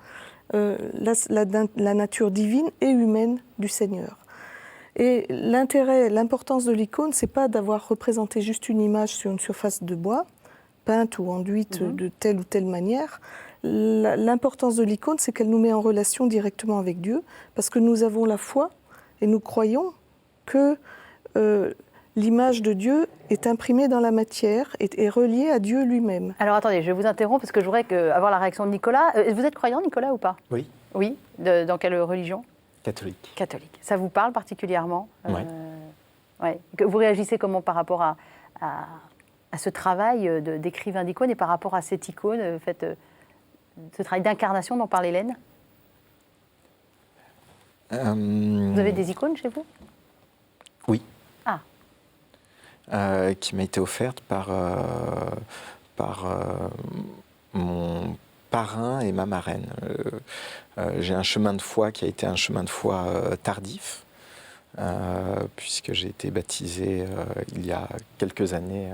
la nature divine et humaine du Seigneur. Et l'intérêt, l'importance de l'icône, c'est pas d'avoir représenté juste une image sur une surface de bois, peinte ou enduite de telle ou telle manière. L'importance de l'icône, c'est qu'elle nous met en relation directement avec Dieu, parce que nous avons la foi et nous croyons que l'image de Dieu est imprimée dans la matière et reliée à Dieu lui-même. Alors attendez, je vais vous interrompre parce que je voudrais avoir la réaction de Nicolas. Vous êtes croyant, Nicolas, ou pas? Oui. Oui. Dans quelle religion? Catholique. Catholique. Ça vous parle particulièrement? Oui. Ouais. Vous réagissez comment par rapport à ce travail d'écrivain d'icône et par rapport à cette icône, ce travail d'incarnation dont parle Hélène? Vous avez des icônes chez vous? Oui. Ah. Qui m'a été offerte par mon parrain et ma marraine. J'ai un chemin de foi qui a été un chemin de foi tardif, puisque j'ai été baptisé il y a quelques années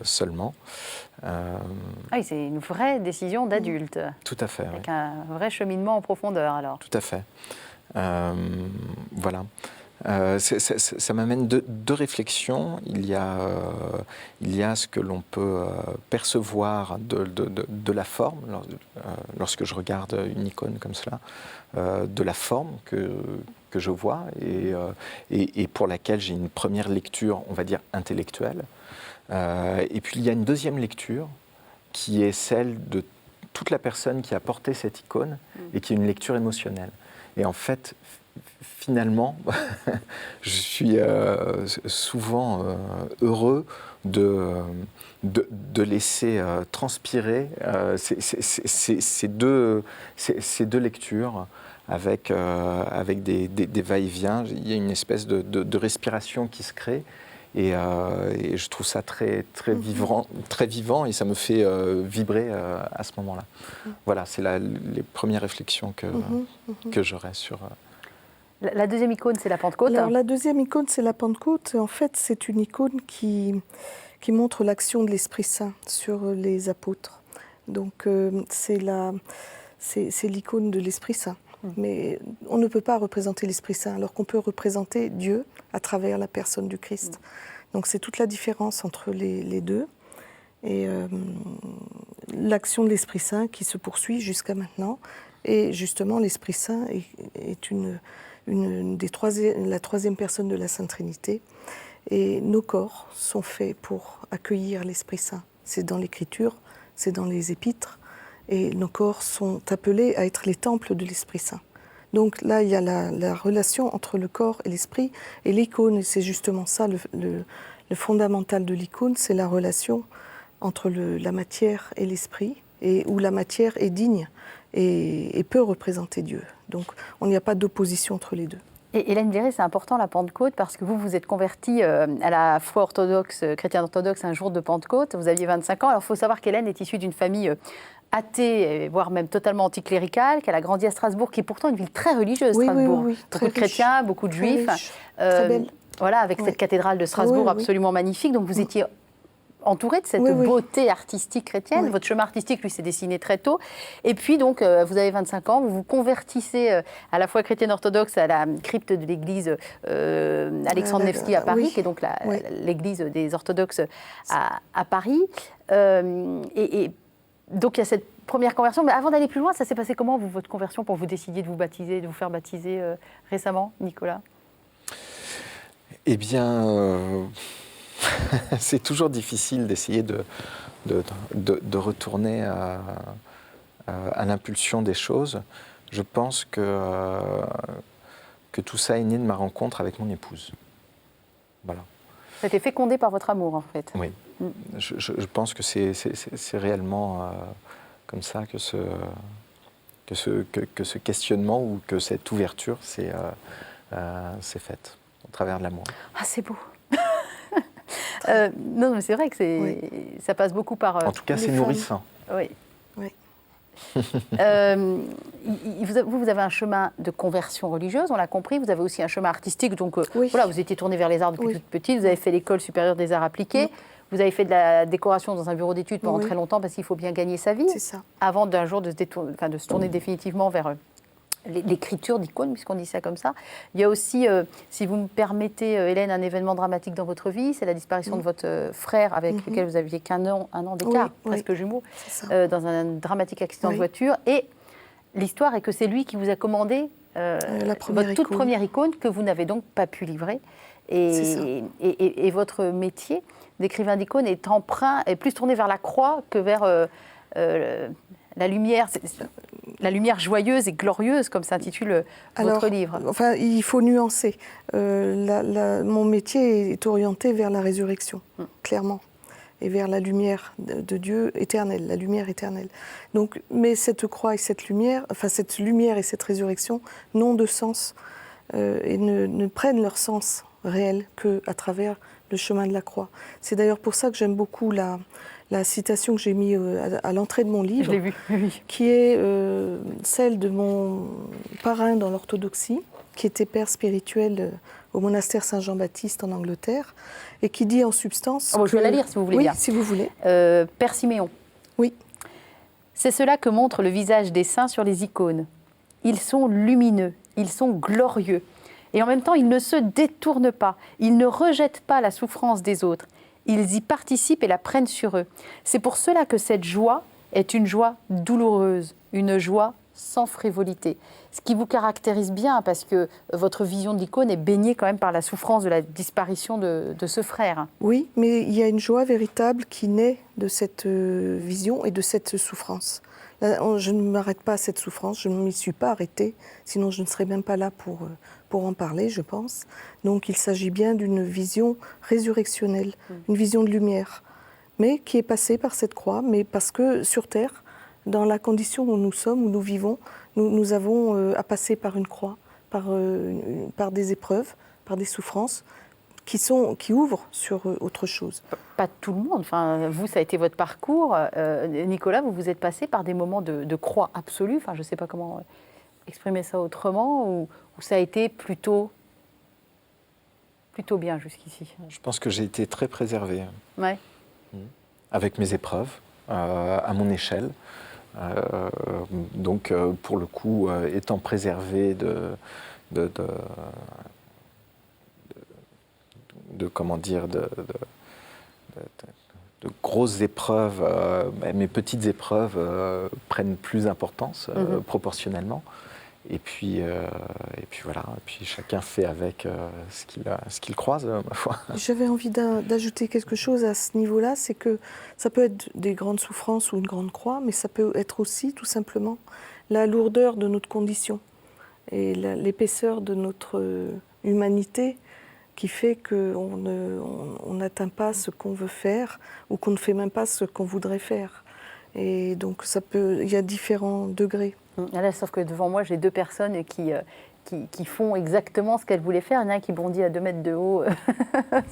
seulement. Oui, c'est une vraie décision d'adulte. Tout à fait. Avec oui. un vrai cheminement en profondeur, alors. Tout à fait. Voilà. Ça m'amène deux réflexions. Il y a ce que l'on peut percevoir de la forme, lorsque je regarde une icône comme cela, de la forme que je vois et pour laquelle j'ai une première lecture, on va dire, intellectuelle. Et puis il y a une deuxième lecture qui est celle de toute la personne qui a porté cette icône et qui est une lecture émotionnelle. Et en fait, finalement, je suis souvent heureux de laisser transpirer ces deux lectures avec des va-et-vient. Il y a une espèce de respiration qui se crée. Et je trouve ça très vivant et ça me fait vibrer à ce moment-là. Voilà, c'est les premières réflexions que j'aurais sur... La deuxième icône, c'est la Pentecôte. Alors, la deuxième icône, c'est la Pentecôte. En fait, c'est une icône qui montre l'action de l'Esprit Saint sur les apôtres. Donc, c'est l'icône de l'Esprit Saint. Mais on ne peut pas représenter l'Esprit Saint, alors qu'on peut représenter Dieu à travers la personne du Christ. Donc, c'est toute la différence entre les deux. Et l'action de l'Esprit Saint qui se poursuit jusqu'à maintenant. Et justement, l'Esprit Saint est la troisième personne de la Sainte Trinité. Et nos corps sont faits pour accueillir l'Esprit Saint. C'est dans l'Écriture, c'est dans les Épîtres. Et nos corps sont appelés à être les temples de l'Esprit Saint. Donc là, il y a la relation entre le corps et l'esprit. Et l'icône, c'est justement ça, le fondamental de l'icône, c'est la relation entre la matière et l'esprit, et où la matière est digne et peut représenter Dieu. Donc il n'y a pas d'opposition entre les deux. Et Hélène Viré, c'est important la Pentecôte parce que vous vous êtes convertie à la foi orthodoxe, chrétienne orthodoxe, un jour de Pentecôte. Vous aviez 25 ans. Alors, il faut savoir qu'Hélène est issue d'une famille athée, voire même totalement anticléricale, qu'elle a grandi à Strasbourg, qui est pourtant une ville très religieuse, Strasbourg. Oui, beaucoup de chrétiens, beaucoup de juifs. Très belle. Voilà, avec cette cathédrale de Strasbourg absolument magnifique. Donc, vous étiez entourée de cette beauté artistique chrétienne. Votre chemin artistique, lui, s'est dessiné très tôt. Et puis, donc, vous avez 25 ans, vous vous convertissez à la foi chrétienne orthodoxe à la crypte de l'église Alexandre Nevsky à Paris, qui est donc l'église des orthodoxes à Paris. Et donc, il y a cette première conversion. Mais avant d'aller plus loin, ça s'est passé comment, votre conversion, pour vous décider de vous baptiser, de vous faire baptiser récemment, Nicolas? Eh bien... c'est toujours difficile d'essayer de retourner à l'impulsion des choses. Je pense que tout ça est né de ma rencontre avec mon épouse. Voilà. Ça a été fécondé par votre amour, en fait. Oui. Je pense que c'est réellement comme ça que ce questionnement ou que cette ouverture s'est faite, au travers de l'amour. Ah, c'est beau. Non, mais c'est vrai que ça passe beaucoup par... En tout cas, c'est nourrissant. Oui. Vous avez un chemin de conversion religieuse, on l'a compris. Vous avez aussi un chemin artistique. Donc, voilà, vous étiez tournée vers les arts depuis toute petite. Vous avez fait l'école supérieure des arts appliqués. Vous avez fait de la décoration dans un bureau d'études pendant très longtemps parce qu'il faut bien gagner sa vie. C'est ça. Avant d'un jour de se tourner définitivement vers... l'écriture d'icônes, puisqu'on dit ça comme ça. Il y a aussi, si vous me permettez, Hélène, un événement dramatique dans votre vie, c'est la disparition de votre frère avec lequel vous aviez qu'un an d'écart, presque jumeaux, dans un dramatique accident de voiture. Et l'histoire est que c'est lui qui vous a commandé votre toute première icône que vous n'avez donc pas pu livrer. Et votre métier d'écrivain d'icônes est plus tourné vers la croix que vers... la lumière joyeuse et glorieuse, comme s'intitule votre livre. Enfin, il faut nuancer. Mon métier est orienté vers la résurrection, clairement, et vers la lumière de Dieu éternelle, la lumière éternelle. Donc, mais cette croix et cette lumière et cette résurrection n'ont de sens et ne prennent leur sens réel qu'à travers le chemin de la croix. C'est d'ailleurs pour ça que j'aime beaucoup la citation que j'ai mise à l'entrée de mon livre, je l'ai vu, qui est celle de mon parrain dans l'orthodoxie, qui était père spirituel au monastère Saint-Jean-Baptiste en Angleterre, et qui dit en substance... je vais la lire si vous voulez bien. Oui, si vous voulez. Père Siméon. Oui. C'est cela que montre le visage des saints sur les icônes. Ils sont lumineux, ils sont glorieux. Et en même temps, ils ne se détournent pas, ils ne rejettent pas la souffrance des autres. Ils y participent et la prennent sur eux. C'est pour cela que cette joie est une joie douloureuse, une joie sans frivolité. Ce qui vous caractérise bien, parce que votre vision de l'icône est baignée quand même par la souffrance de la disparition de ce frère. Oui, mais il y a une joie véritable qui naît de cette vision et de cette souffrance. Là, je ne m'arrête pas à cette souffrance, je ne m'y suis pas arrêtée, sinon je ne serais même pas là pour en parler, je pense. Donc il s'agit bien d'une vision résurrectionnelle, une vision de lumière, mais qui est passée par cette croix, mais parce que sur Terre, dans la condition où nous sommes, où nous vivons, nous avons à passer par une croix, par des épreuves, par des souffrances, qui ouvrent sur autre chose. Pas tout le monde. Enfin, vous, ça a été votre parcours. Nicolas, vous êtes passé par des moments de croix absolue. Enfin, je ne sais pas comment exprimer ça autrement, ou ça a été plutôt bien jusqu'ici. Je pense que j'ai été très préservé. Ouais. Avec mes épreuves, à mon échelle. Donc, pour le coup, étant préservé de grosses épreuves, mes petites épreuves prennent plus d'importance proportionnellement. Et puis voilà, et puis chacun fait avec ce qu'il croise, ma foi. J'avais envie d'ajouter quelque chose à ce niveau-là, c'est que ça peut être des grandes souffrances ou une grande croix, mais ça peut être aussi tout simplement la lourdeur de notre condition et l'épaisseur de notre humanité qui fait qu'on n'atteint pas ce qu'on veut faire ou qu'on ne fait même pas ce qu'on voudrait faire. Et donc il y a différents degrés. Là, sauf que devant moi, j'ai deux personnes qui font exactement ce qu'elle voulait faire. Il y en a un qui bondit à 2 mètres de haut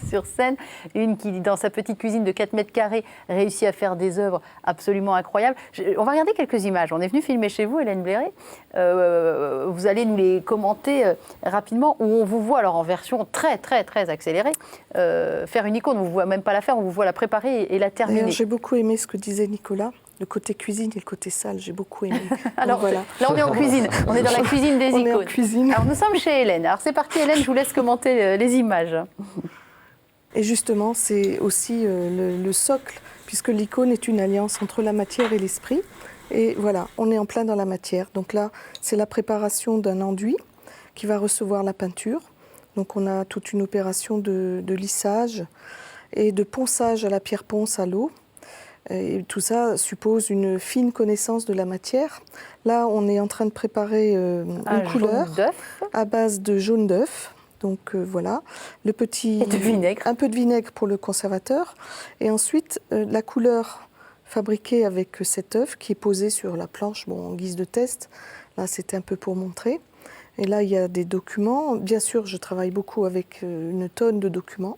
sur scène, une qui, dans sa petite cuisine de 4 mètres carrés, réussit à faire des œuvres absolument incroyables. On va regarder quelques images. On est venu filmer chez vous, Hélène Bléré. Vous allez nous les commenter rapidement, où on vous voit, alors en version très, très, très accélérée, faire une icône. On ne vous voit même pas la faire, on vous voit la préparer et la terminer. D'ailleurs, j'ai beaucoup aimé ce que disait Nicolas. Le côté cuisine et le côté salle, j'ai beaucoup aimé. Alors voilà. Là, on est en cuisine. On est dans la cuisine des icônes. On est en cuisine. Alors nous sommes chez Hélène. Alors c'est parti, Hélène, je vous laisse commenter les images. Et justement, c'est aussi le socle, puisque l'icône est une alliance entre la matière et l'esprit. Et voilà, on est en plein dans la matière. Donc là, c'est la préparation d'un enduit qui va recevoir la peinture. Donc on a toute une opération de lissage et de ponçage à la pierre ponce à l'eau. Et tout ça suppose une fine connaissance de la matière. Là, on est en train de préparer une couleur à base de jaune d'œuf. Donc voilà, un peu de vinaigre pour le conservateur. Et ensuite, la couleur fabriquée avec cet œuf qui est posé sur la planche, en guise de test. Là, c'était un peu pour montrer. Et là, il y a des documents. Bien sûr, je travaille beaucoup avec une tonne de documents,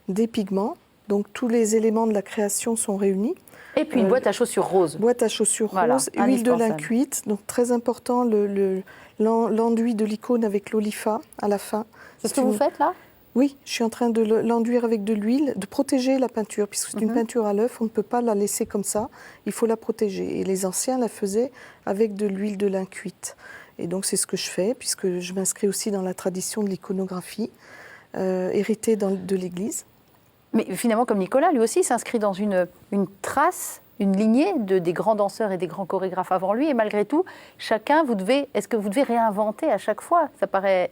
des pigments. Donc tous les éléments de la création sont réunis. Et puis une boîte à chaussures rose. Boîte à chaussures rose, huile de lin cuite. Donc très important, l'enduit de l'icône avec l'olifa à la fin. C'est ce que vous faites là ? Oui, je suis en train de l'enduire avec de l'huile, de protéger la peinture, puisque c'est une peinture à l'œuf, on ne peut pas la laisser comme ça, il faut la protéger. Et les anciens la faisaient avec de l'huile de lin cuite. Et donc c'est ce que je fais, puisque je m'inscris aussi dans la tradition de l'iconographie, héritée de l'Église. Mais finalement, comme Nicolas, lui aussi s'inscrit dans une trace, une lignée des grands danseurs et des grands chorégraphes avant lui. Et malgré tout, chacun, est-ce que vous devez réinventer à chaque fois ? Ça paraît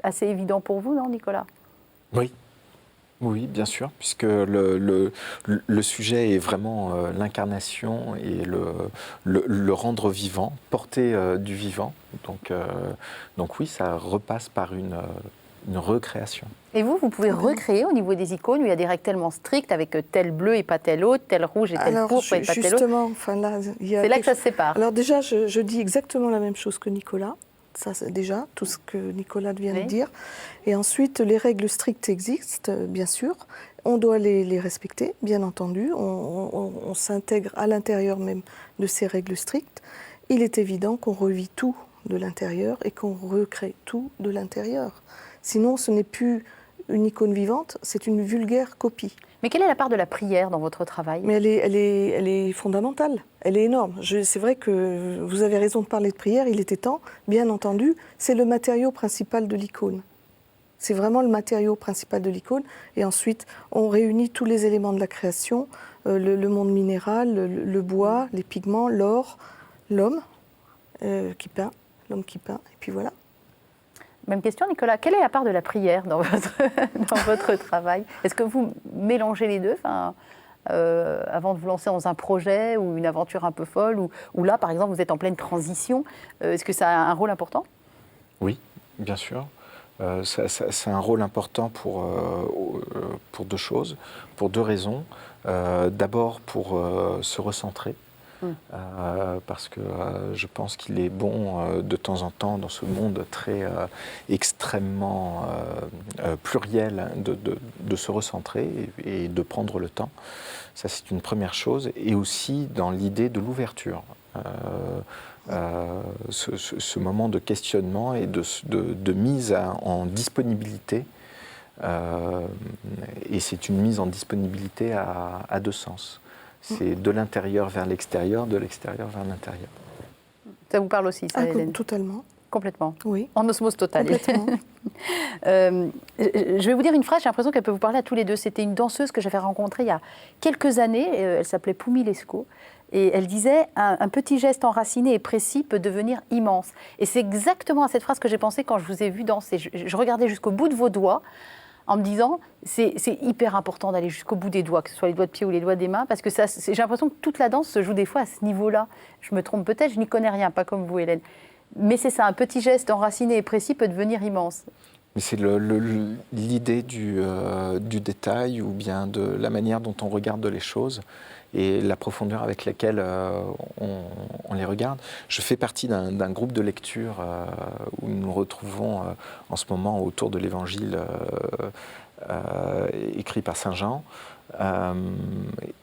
assez évident pour vous, non, Nicolas ? Oui. Oui, bien sûr, puisque le sujet est vraiment l'incarnation et le rendre vivant, porter du vivant. Donc oui, ça repasse par une recréation. Et vous pouvez recréer au niveau des icônes où il y a des règles tellement strictes avec tel bleu et pas tel autre, tel rouge et tel pourpre et pas tel autre. Justement, c'est là que ça se sépare. Alors déjà, je dis exactement la même chose que Nicolas. Ça, c'est déjà tout ce que Nicolas vient de dire. Et ensuite, les règles strictes existent, bien sûr. On doit les respecter, bien entendu. On s'intègre à l'intérieur même de ces règles strictes. Il est évident qu'on revit tout de l'intérieur et qu'on recrée tout de l'intérieur. Sinon, ce n'est plus une icône vivante, c'est une vulgaire copie. Mais quelle est la part de la prière dans votre travail ? Mais elle est fondamentale, elle est énorme. C'est vrai que vous avez raison de parler de prière, il était temps, bien entendu, c'est le matériau principal de l'icône. C'est vraiment le matériau principal de l'icône. Et ensuite, on réunit tous les éléments de la création, le monde minéral, le bois, les pigments, l'or, l'homme qui peint, et puis voilà. Même question, Nicolas. Quelle est la part de la prière dans votre travail ? Est-ce que vous mélangez les deux avant de vous lancer dans un projet ou une aventure un peu folle ou là, par exemple, vous êtes en pleine transition. Est-ce que ça a un rôle important ? Oui, bien sûr. C'est un rôle important pour deux choses, pour deux raisons. D'abord, pour se recentrer. Parce que je pense qu'il est bon de temps en temps dans ce monde très extrêmement pluriel de se recentrer et de prendre le temps. Ça, c'est une première chose. Et aussi dans l'idée de l'ouverture. Ce moment de questionnement et de mise en disponibilité. Et c'est une mise en disponibilité à deux sens. C'est de l'intérieur vers l'extérieur, de l'extérieur vers l'intérieur. Ça vous parle aussi, ça, Hélène ? Totalement. Complètement. Oui. En osmose totale. Complètement. Je vais vous dire une phrase, j'ai l'impression qu'elle peut vous parler à tous les deux. C'était une danseuse que j'avais rencontrée il y a quelques années. Elle s'appelait Poumi Lescaut. Et elle disait « Un petit geste enraciné et précis peut devenir immense ». Et c'est exactement à cette phrase que j'ai pensé quand je vous ai vu danser. Je regardais jusqu'au bout de vos doigts, en me disant, c'est hyper important d'aller jusqu'au bout des doigts, que ce soit les doigts de pied ou les doigts des mains, parce que j'ai l'impression que toute la danse se joue des fois à ce niveau-là. Je me trompe peut-être, je n'y connais rien, pas comme vous, Hélène. Mais c'est ça, un petit geste enraciné et précis peut devenir immense. Mais c'est l'idée du détail ou bien de la manière dont on regarde les choses et la profondeur avec laquelle on les regarde. Je fais partie d'un groupe de lecture où nous nous retrouvons en ce moment autour de l'Évangile écrit par Saint Jean.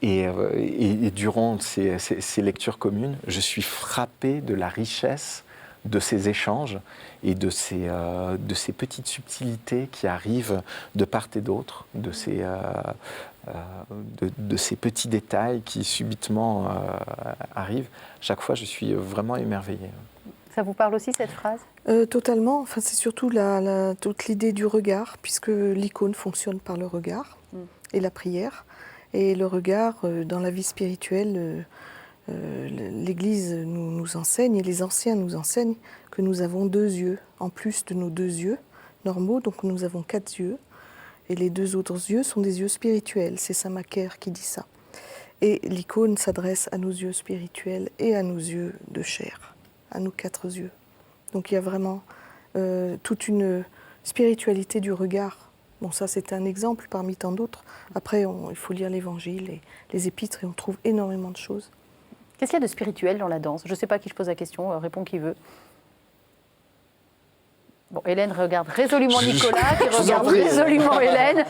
Et durant ces lectures communes, je suis frappé de la richesse de ces échanges et de ces petites subtilités qui arrivent de part et d'autre, de ces petits détails qui subitement arrivent. Chaque fois, je suis vraiment émerveillé. Ça vous parle aussi, cette phrase ? Totalement. Enfin, c'est surtout toute l'idée du regard, puisque l'icône fonctionne par le regard et la prière. Et le regard, dans la vie spirituelle, l'Église nous enseigne, et les anciens nous enseignent, que nous avons 2 yeux, en plus de nos 2 yeux normaux, donc nous avons 4 yeux. Et les 2 autres yeux sont des yeux spirituels, c'est saint Macaire qui dit ça. Et l'icône s'adresse à nos yeux spirituels et à nos yeux de chair, à nos 4 yeux. Donc il y a vraiment toute une spiritualité du regard. Bon, ça c'est un exemple parmi tant d'autres. Après, il faut lire l'Évangile et les épîtres et on trouve énormément de choses. Qu'est-ce qu'il y a de spirituel dans la danse ? Je ne sais pas à qui je pose la question, répond qui veut. Bon, Hélène regarde résolument Nicolas, qui regarde résolument Hélène.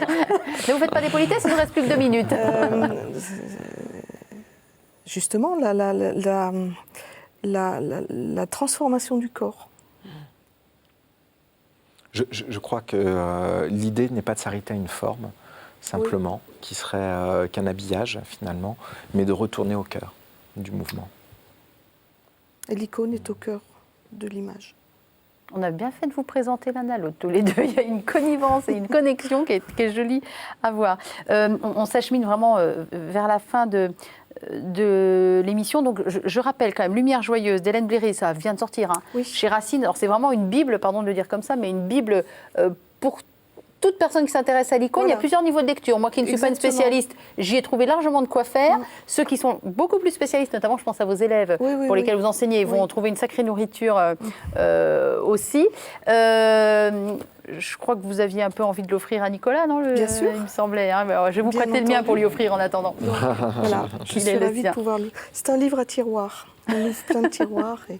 Ne vous faites pas des politesses, il ne nous reste plus que 2 minutes. Justement, la transformation du corps. Je crois que l'idée n'est pas de s'arrêter à une forme, simplement, qui serait qu'un habillage, finalement, mais de retourner au cœur du mouvement. Et l'icône est au cœur de l'image. On a bien fait de vous présenter l'un à l'autre, tous les deux. Il y a une connivence et une connexion qui est jolie à voir. On s'achemine vraiment vers la fin de l'émission. Donc, je rappelle quand même, Lumière joyeuse d'Hélène Bléré, ça vient de sortir chez Racine. Alors, c'est vraiment une Bible, pardon de le dire comme ça, mais une Bible pour toute personne qui s'intéresse à l'icône. Voilà. Il y a plusieurs niveaux de lecture. Moi qui ne suis pas une spécialiste, j'y ai trouvé largement de quoi faire. Ceux qui sont beaucoup plus spécialistes, notamment je pense à vos élèves pour lesquels vous enseignez, vont trouver une sacrée nourriture aussi. Je crois que vous aviez un peu envie de l'offrir à Nicolas, non ? Bien sûr. Il me semblait. Je vais vous prêter le mien pour lui offrir en attendant. Voilà, je suis ravie de pouvoir... C'est un livre à tiroir. On ouvre plein de tiroirs et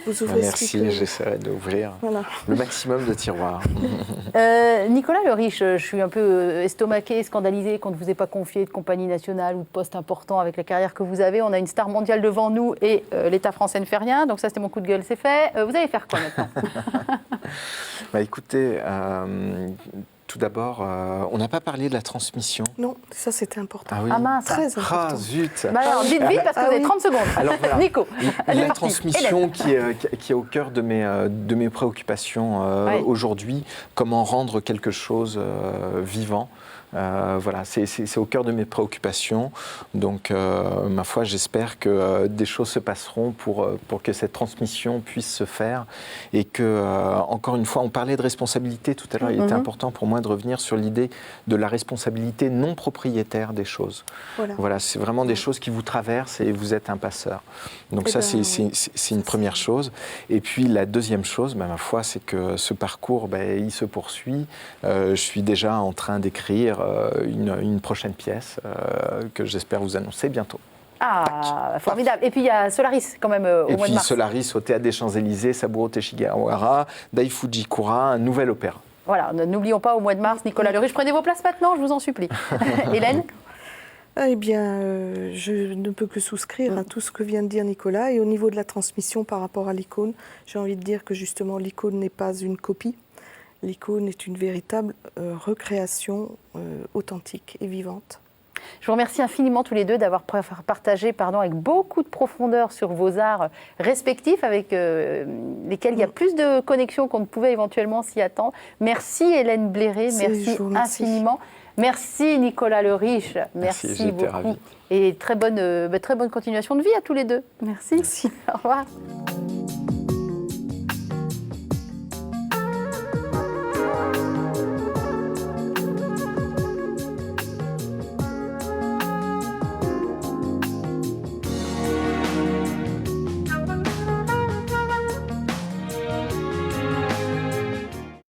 vous ouvrez Merci, j'essaierai d'ouvrir le maximum de tiroirs. Nicolas Le Riche, je suis un peu estomaquée, scandalisée qu'on ne vous ait pas confié de compagnie nationale ou de poste important avec la carrière que vous avez. On a une star mondiale devant nous et l'État français ne fait rien. Donc ça, c'était mon coup de gueule, c'est fait. Vous allez faire quoi maintenant ? Écoutez, tout d'abord, on n'a pas parlé de la transmission. Non, ça c'était important. Ah oui. Ah mince. Très important. Ah zut. Alors, dites vite parce que vous avez 30 secondes. Alors, voilà. Nico, la transmission qui est au cœur de mes préoccupations aujourd'hui, comment rendre quelque chose vivant. Voilà, c'est au cœur de mes préoccupations. Donc, ma foi, j'espère que des choses se passeront pour que cette transmission puisse se faire. Et que, encore une fois, on parlait de responsabilité tout à l'heure. Il était important pour moi de revenir sur l'idée de la responsabilité non propriétaire des choses. Voilà, c'est vraiment des choses qui vous traversent et vous êtes un passeur. Donc ça, c'est une première chose. Et puis, la deuxième chose, ma foi, c'est que ce parcours, il se poursuit. Je suis déjà en train d'écrire une prochaine pièce que j'espère vous annoncer bientôt. Ah, formidable. Et puis il y a Solaris quand même au mois de mars. Et puis Solaris au Théâtre des Champs-Élysées, Saburo Teshigawara, Dai Fujikura, un nouvel opéra. Voilà, n'oublions pas au mois de mars, Nicolas Le Riche. Prenez vos places maintenant, je vous en supplie. Hélène ? Eh bien, je ne peux que souscrire à tout ce que vient de dire Nicolas. Et au niveau de la transmission par rapport à l'icône, j'ai envie de dire que justement l'icône n'est pas une copie. L'icône est une véritable recréation authentique et vivante. Je vous remercie infiniment tous les deux d'avoir partagé avec beaucoup de profondeur sur vos arts respectifs avec lesquels il y a plus de connexions qu'on ne pouvait éventuellement s'y attendre. Merci Hélène Bléré, merci infiniment. Merci Nicolas Le Riche, merci beaucoup. Ravi. Et très bonne continuation de vie à tous les deux. Merci. Au revoir.